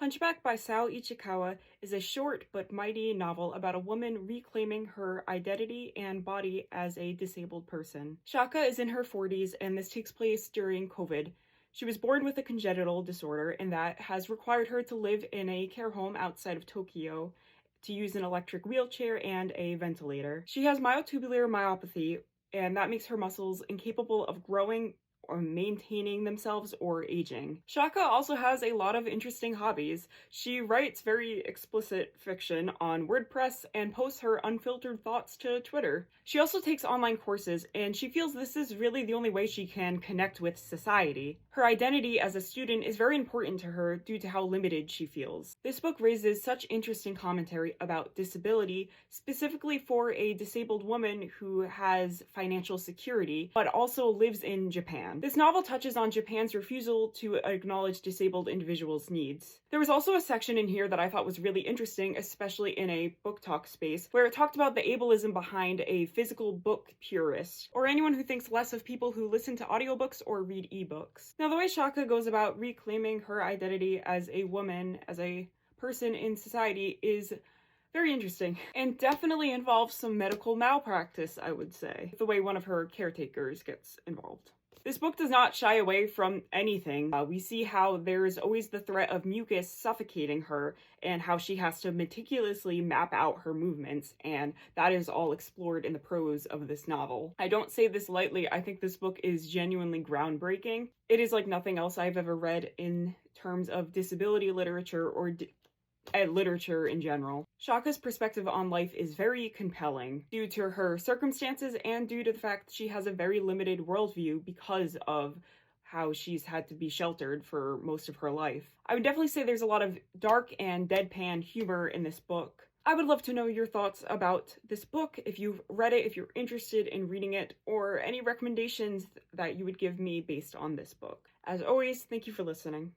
Hunchback by Saou Ichikawa is a short but mighty novel about a woman reclaiming her identity and body as a disabled person. Shaka is in her 40s, and this takes place during COVID. She was born with a congenital disorder, and that has required her to live in a care home outside of Tokyo, to use an electric wheelchair and a ventilator. She has myotubular myopathy, and that makes her muscles incapable of growing or maintaining themselves or aging. Shaka also has a lot of interesting hobbies. She writes very explicit fiction on WordPress and posts her unfiltered thoughts to Twitter. She also takes online courses, and she feels this is really the only way she can connect with society. Her identity as a student is very important to her due to how limited she feels. This book raises such interesting commentary about disability, specifically for a disabled woman who has financial security, but also lives in Japan. This novel touches on Japan's refusal to acknowledge disabled individuals' needs. There was also a section in here that I thought was really interesting, especially in a book talk space, where it talked about the ableism behind a physical book purist, or anyone who thinks less of people who listen to audiobooks or read ebooks. Now, the way Shaka goes about reclaiming her identity as a woman, as a person in society, is very interesting, and definitely involves some medical malpractice, I would say, the way one of her caretakers gets involved. This book does not shy away from anything. We see how there is always the threat of mucus suffocating her, and how she has to meticulously map out her movements, and that is all explored in the prose of this novel. I don't say this lightly. I think this book is genuinely groundbreaking. It is like nothing else I've ever read in terms of disability literature or literature in general. Shaka's perspective on life is very compelling due to her circumstances and due to the fact that she has a very limited worldview because of how she's had to be sheltered for most of her life. I would definitely say there's a lot of dark and deadpan humor in this book. I would love to know your thoughts about this book, if you've read it, if you're interested in reading it, or any recommendations that you would give me based on this book. As always, thank you for listening.